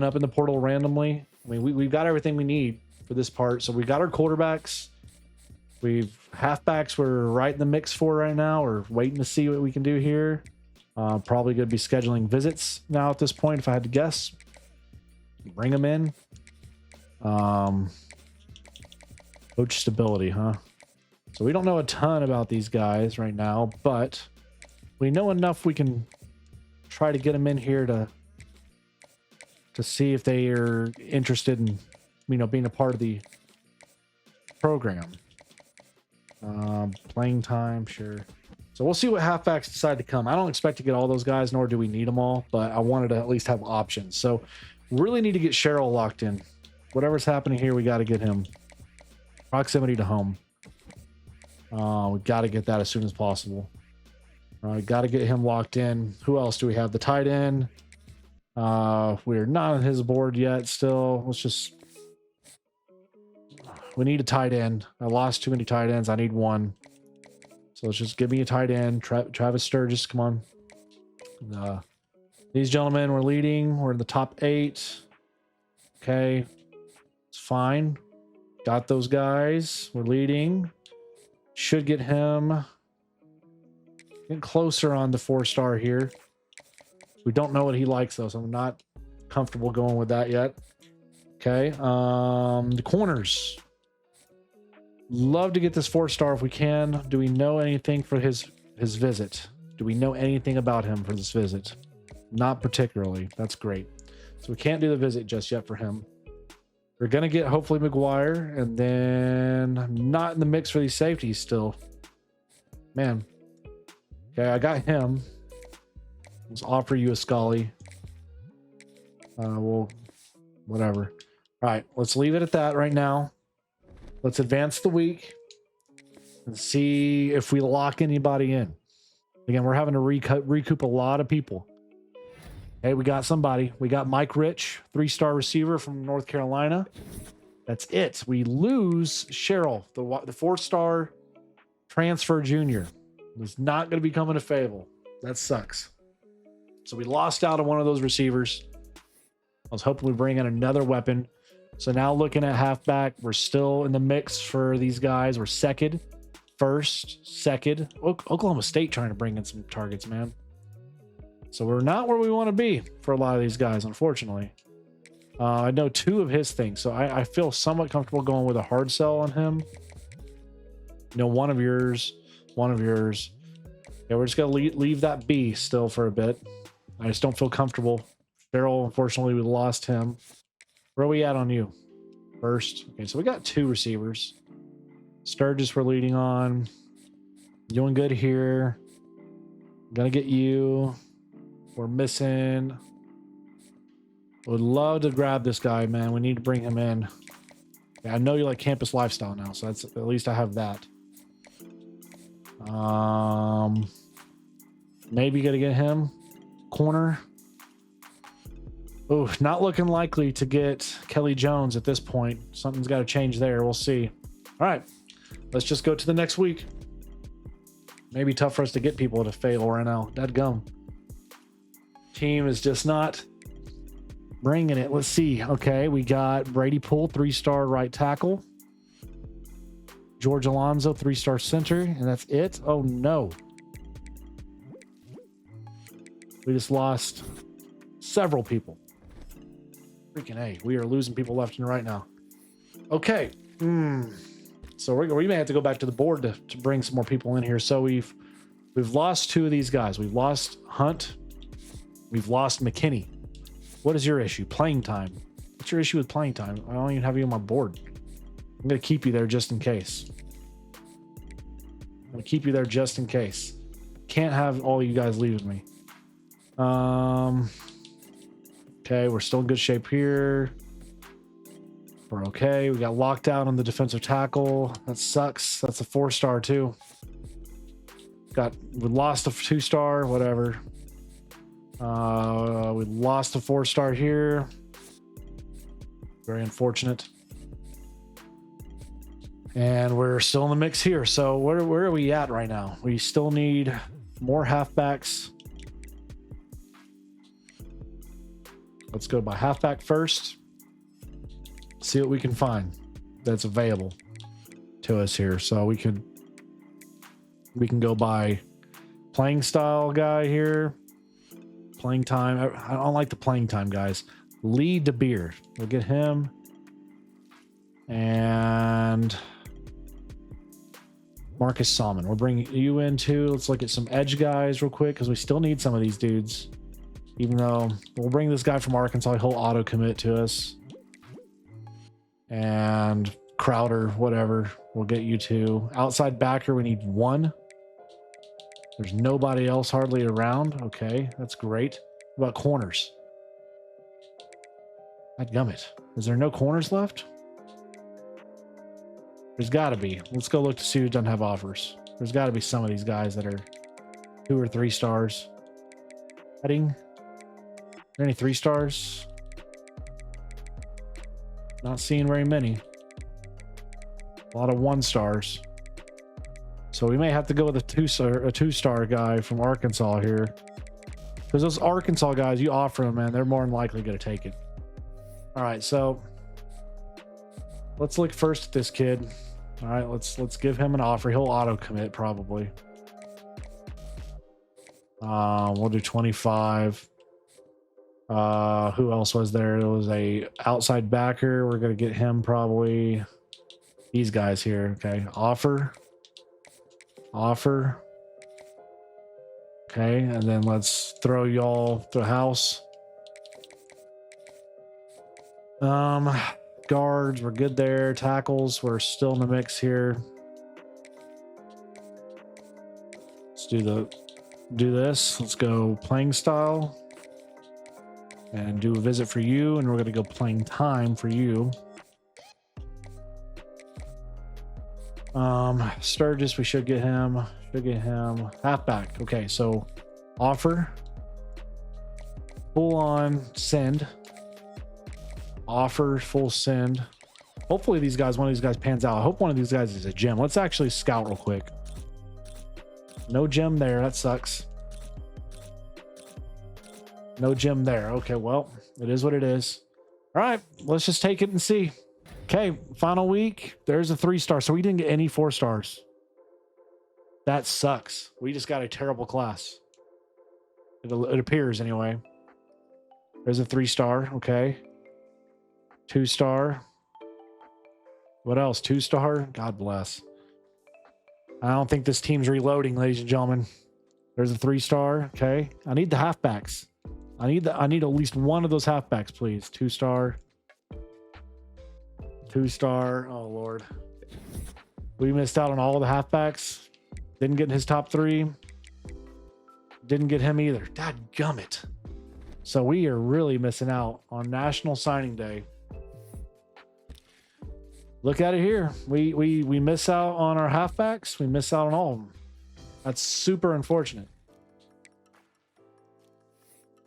[SPEAKER 1] up in the portal randomly. I mean, we've got everything we need for this part. So we've got our quarterbacks. We've halfbacks we're right in the mix for right now. We're waiting to see what we can do here. Probably going to be scheduling visits now at this point, if I had to guess. Bring them in. Coach stability, huh? So we don't know a ton about these guys right now, but we know enough we can try to get them in here to see if they are interested in, you know, being a part of the program. Playing time, sure. So we'll see what halfbacks decide to come. I don't expect to get all those guys, nor do we need them all, but I wanted to at least have options. So really need to get Cheryl locked in. Whatever's happening here, we got to get him. Proximity to home. We got to get that as soon as possible. Got to get him locked in. Who else do we have? The tight end. We're not on his board yet still. Let's just... We need a tight end. I lost too many tight ends. I need one. So let's just give me a tight end. Travis Sturgis, come on. These gentlemen were leading. We're in the top 8. Okay. It's fine. Got those guys. We're leading. Should get him. Get closer on the 4-star here. We don't know what he likes though, so I'm not comfortable going with that yet. Okay. The corners. Love to get this 4-star if we can. Do we know anything for his visit? Do we know anything about him for this visit? Not particularly. That's great. So we can't do the visit just yet for him. We're going to get hopefully McGuire, and then not in the mix for these safeties still. Man. Okay, I got him. Let's offer you a Scully. Well, whatever. All right, let's leave it at that right now. Let's advance the week and see if we lock anybody in. Again, we're having to recoup a lot of people. Hey, we got somebody. We got Mike Rich, 3-star receiver from North Carolina. That's it. We lose Cheryl, the 4-star transfer junior. Was not going to be coming to Fable. That sucks. So we lost out on one of those receivers. I was hoping we bring in another weapon. So now looking at halfback, we're still in the mix for these guys. We're second, first, second. Oklahoma State trying to bring in some targets, man. So we're not where we want to be for a lot of these guys, unfortunately. I know 2 of his things, so I feel somewhat comfortable going with a hard sell on him. You know, one of yours. Yeah, we're just going to leave that be still for a bit. I just don't feel comfortable. Farrell, unfortunately, we lost him. Where are we at on you? First. Okay, so we got 2 receivers. Sturgis we're leading on. Doing good here. Gonna get you. We're missing. Would love to grab this guy, man. We need to bring him in. Yeah, I know you like campus lifestyle now, so that's at least I have that. Maybe gotta get him. Corner. Oh, not looking likely to get Kelly Jones at this point. Something's got to change there. We'll see. All right, let's just go to the next week. Maybe tough for us to get people to fail right now. Dadgum. Team is just not bringing it. Let's see. Okay, we got Brady Poole, 3-star right tackle. George Alonzo, 3-star center, and that's it. Oh no. We just lost several people. Freaking A. We are losing people left and right now. Okay. So we may have to go back to the board to bring some more people in here. So we've lost 2 of these guys. We've lost Hunt. We've lost McKinney. What is your issue? Playing time. What's your issue with playing time? I don't even have you on my board. I'm going to keep you there just in case. Can't have all you guys leave with me. Okay, we're still in good shape here. We're okay. We got locked out on the defensive tackle. That sucks. That's a 4-star too. We lost a 2-star, whatever. We lost a 4-star here. Very unfortunate. And we're still in the mix here. So where are we at right now? We still need more halfbacks. Let's go by halfback first. See what we can find that's available to us here. So we can go by playing style guy here. Playing time. I don't like the playing time guys. Lee DeBeer. We'll get him. And Marcus Salmon. We'll bring you in too. Let's look at some edge guys real quick because we still need some of these dudes. Even though we'll bring this guy from Arkansas, he'll auto commit to us. And Crowder, whatever, we'll get you two. Outside backer, we need one. There's nobody else hardly around. Okay, that's great. What about corners? Gummit. Is there no corners left? There's got to be. Let's go look to see who doesn't have offers. There's got to be some of these guys that are 2 or 3 stars. Heading. Are there any 3 stars? Not seeing very many. A lot of 1 stars. So we may have to go with a 2-star guy from Arkansas here. Because those Arkansas guys, you offer them, man, they're more than likely going to take it. All right, so let's look first at this kid. All right, let's give him an offer. He'll auto commit probably. We'll do 25. Who else was there? There was a outside backer. We're gonna get him probably. These guys here. Okay, offer. Okay, and then let's throw y'all to the house. Guards, we're good there. Tackles, we're still in the mix here. Let's do this. Let's go playing style and do a visit for you, and we're gonna go playing time for you. Sturgis, we should get him. Halfback. Okay, so offer, full on send. Offer, full send. Hopefully one of these guys pans out. I hope one of these guys is a gem. Let's actually scout real quick. No gem there. That sucks. No gem there. Okay, well, it is what it is. All right, let's just take it and see. Okay, final week. There's a 3-star. So we didn't get any 4 stars. That sucks. We just got a terrible class. It appears anyway. There's a 3-star. Okay. 2-star. What else? 2-star. God bless. I don't think this team's reloading, ladies and gentlemen. There's a 3-star. Okay. I need the halfbacks. I need at least one of those halfbacks, please. 2-star. 2-star. Oh Lord. We missed out on all the halfbacks. Didn't get in his top 3. Didn't get him either. Dadgummit. So we are really missing out on National Signing Day. Look at it here. We miss out on our halfbacks. We miss out on all of them. That's super unfortunate.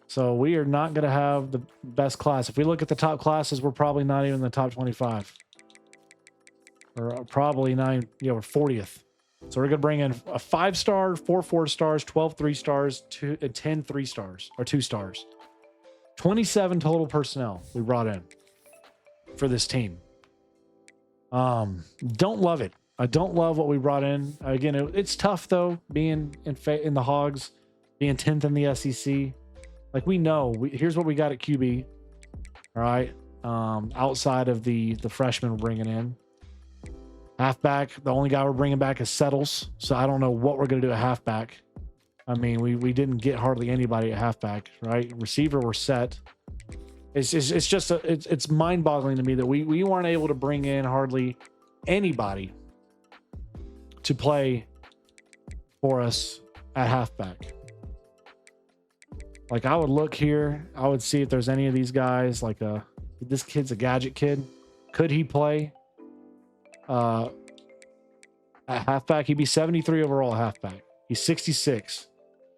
[SPEAKER 1] So we are not going to have the best class. If we look at the top classes, we're probably not even in the top 25. Or probably not. Yeah, we're 40th. So we're going to bring in a 5-star, 4 4-stars, 12 3-stars, 10 3-stars, or 2 stars. 27 total personnel we brought in for this team. Don't love it. I don't love what we brought in. Again, it's tough though, being in the Hogs, being 10th in the SEC. Like we know, here's what we got at QB. All right. Outside of the freshman we're bringing in. Halfback, the only guy we're bringing back is Settles. So I don't know what we're going to do at halfback. I mean, we didn't get hardly anybody at halfback, right? Receiver, we're set. It's just it's mind-boggling to me that we weren't able to bring in hardly anybody to play for us at halfback. Like I would look here, I would see if there's any of these guys. Like this kid's a gadget kid. Could he play at halfback? He'd be 73 overall at halfback. He's 66,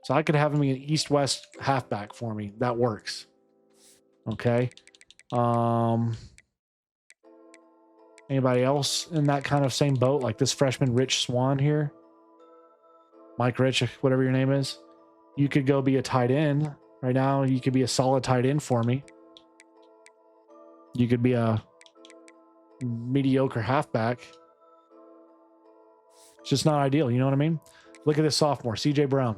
[SPEAKER 1] so I could have him in east-west halfback for me. That works. Okay. Anybody else in that kind of same boat? Like this freshman Rich Swan here, Mike Rich, whatever your name is. You could go be a tight end right now. You could be a solid tight end for me. You could be a mediocre halfback. It's just not ideal. You know what I mean? Look at this sophomore, CJ Brown.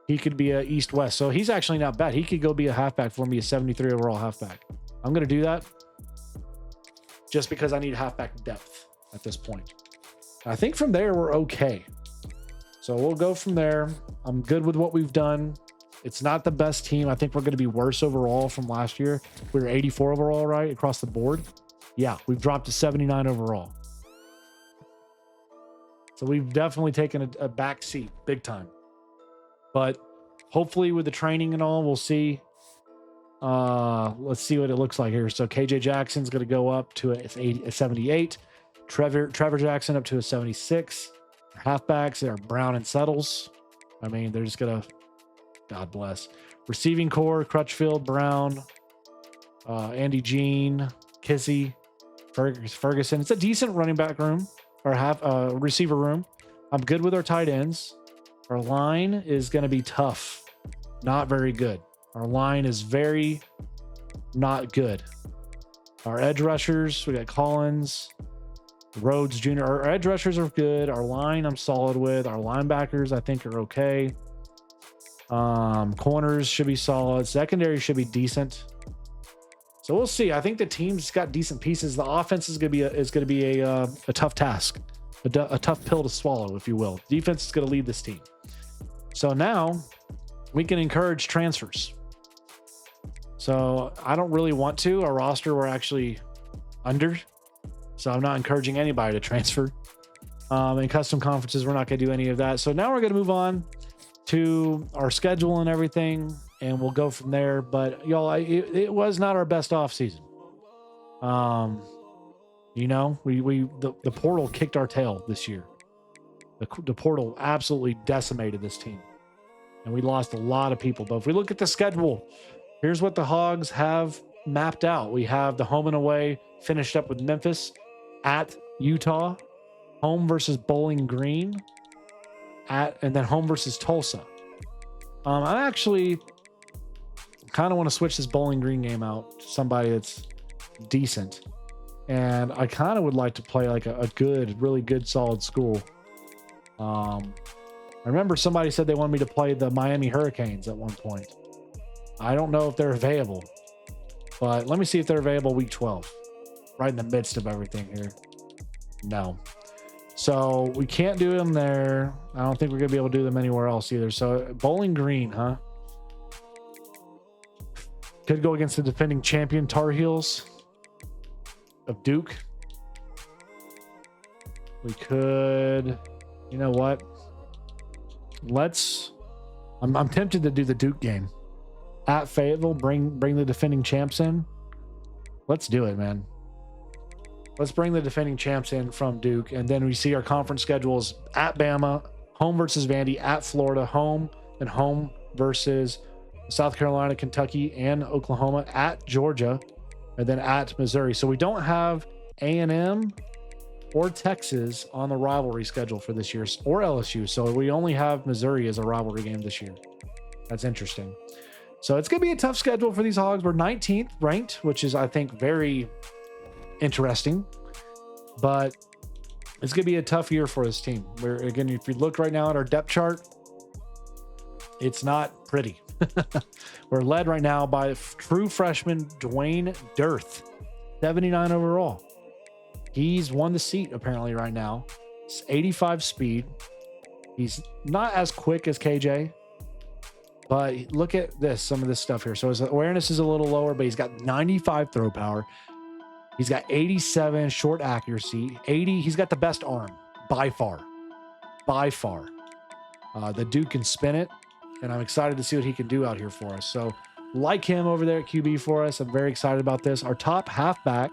[SPEAKER 1] He could be a east-west. So he's actually not bad. He could go be a halfback for me, a 73 overall halfback. I'm going to do that just because I need halfback depth at this point. I think from there, we're okay. So we'll go from there. I'm good with what we've done. It's not the best team. I think we're going to be worse overall from last year. We were 84 overall, right, across the board. Yeah, we've dropped to 79 overall. So we've definitely taken a back seat big time. But hopefully with the training and all, we'll see. Let's see what it looks like here. So KJ Jackson's going to go up to a 78. Trevor Jackson up to a 76. Halfbacks are Brown and Settles. I mean, they're just going to, God bless. Receiving core, Crutchfield, Brown, Andy Jean, Kissy, Ferguson. It's a decent running back room or receiver room. I'm good with our tight ends. Our line is going to be tough. Not very good. Our line is very not good. Our edge rushers, we got Collins, Rhodes Jr. Our edge rushers are good. Our line, I'm solid with. Our linebackers, I think, are okay. Corners should be solid. Secondary should be decent. So we'll see. I think the team's got decent pieces. The offense is going to be a tough task, a tough pill to swallow, if you will. Defense is going to lead this team. So now we can encourage transfers. So I don't really want to. Our roster, we're actually under. So I'm not encouraging anybody to transfer. In custom conferences, we're not going to do any of that. So now we're going to move on to our schedule and everything, and we'll go from there. But y'all, it was not our best off season. You know, the portal kicked our tail this year. The portal absolutely decimated this team, and we lost a lot of people. But if we look at the schedule, here's what the Hogs have mapped out. We have the home and away finished up with Memphis, at Utah, home versus Bowling Green, and then home versus Tulsa. I actually kind of want to switch this Bowling Green game out to somebody that's decent. And I kind of would like to play like a good, really good, solid school. I remember somebody said they wanted me to play the Miami Hurricanes at one point. I don't know if they're available, but let me see if they're available week 12, right in the midst of everything here. No. So we can't do them there. I don't think we're going to be able to do them anywhere else either. So Bowling Green, huh? Could go against the defending champion Tar Heels of Duke. We could, you know what? I'm tempted to do the Duke game at Fayetteville. Bring the defending champs in. Let's do it, man. Let's bring the defending champs in from Duke, and then we see our conference schedules at Bama, home versus Vandy, at Florida, home versus South Carolina, Kentucky, and Oklahoma, at Georgia, and then at Missouri. So we don't have A&M or Texas on the rivalry schedule for this year, or LSU. So we only have Missouri as a rivalry game this year. That's interesting. So it's going to be a tough schedule for these Hogs. We're 19th ranked, which is, I think, very interesting, but it's going to be a tough year for this team. Where again, if you look right now at our depth chart, it's not pretty. We're led right now by true freshman Dwayne Dearth, 79 overall. He's won the seat apparently right now. It's 85 speed. He's not as quick as KJ, but look at this, some of this stuff here. So his awareness is a little lower, but he's got 95 throw power. He's got 87 short accuracy, 80. He's got the best arm by far. The Duke can spin it, and I'm excited to see what he can do out here for us. So like him over there at QB for us. I'm very excited about this. Our top halfback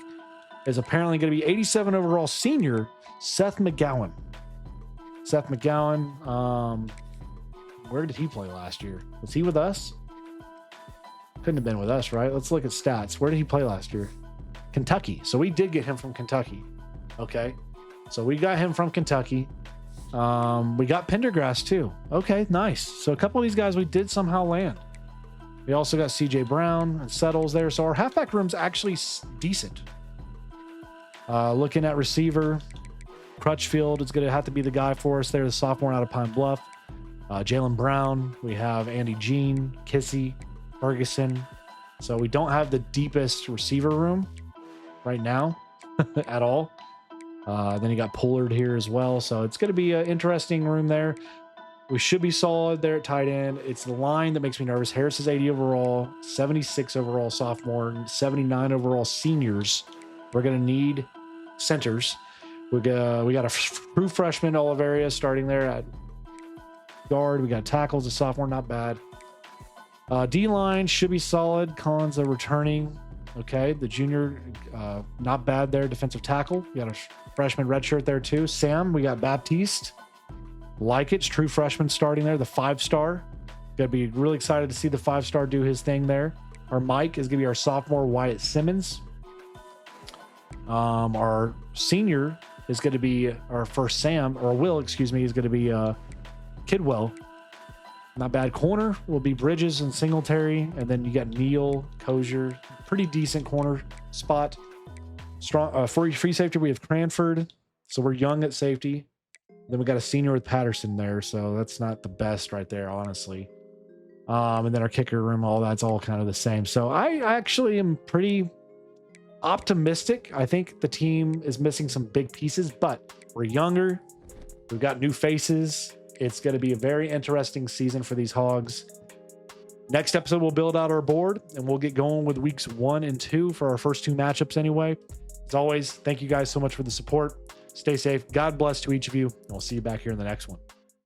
[SPEAKER 1] is apparently going to be 87 overall senior, Seth McGowan. Where did he play last year? Was he with us? Couldn't have been with us, right? Let's look at stats. Where did he play last year? Kentucky. So we did get him from Kentucky. Okay. So we got him from Kentucky. We got Pendergrass too. Okay, nice. So a couple of these guys we did somehow land. We also got CJ Brown and Settles there. So our halfback room's actually decent. Looking at receiver, Crutchfield is going to have to be the guy for us there, the sophomore out of Pine Bluff. Jalen Brown. We have Andy Jean, Kissy, Ferguson. So we don't have the deepest receiver room right now. at all. Then you got Pollard here as well. So it's going to be an interesting room there. We should be solid there at tight end. It's the line that makes me nervous. Harris is 80 overall, 76 overall sophomore, and 79 overall seniors. We're going to need centers. We got a true freshman, Oliveria, starting there at guard. We got tackles, a sophomore, not bad. D-line should be solid. Collins returning. Okay, the junior, not bad there. Defensive tackle. We got a freshman redshirt there too. Sam, we got Baptiste. Like it's true freshman starting there. The 5-star. Gonna be really excited to see the 5-star do his thing there. Our Mike is gonna be our sophomore Wyatt Simmons. Our senior is gonna be our first Sam, or Will, excuse me, is gonna be Kidwell. Not bad. Corner will be Bridges and Singletary, and then you got Neal, Kosher, pretty decent corner spot. Strong free safety. We have Cranford, so we're young at safety. Then we got a senior with Patterson there, so that's not the best right there, honestly. And then our kicker room, all that's all kind of the same. So I actually am pretty optimistic. I think the team is missing some big pieces, but we're younger. We've got new faces. It's going to be a very interesting season for these Hogs. Next episode, we'll build out our board and we'll get going with weeks 1 and 2 for our first 2 matchups anyway. As always, thank you guys so much for the support. Stay safe. God bless to each of you. And we'll see you back here in the next one.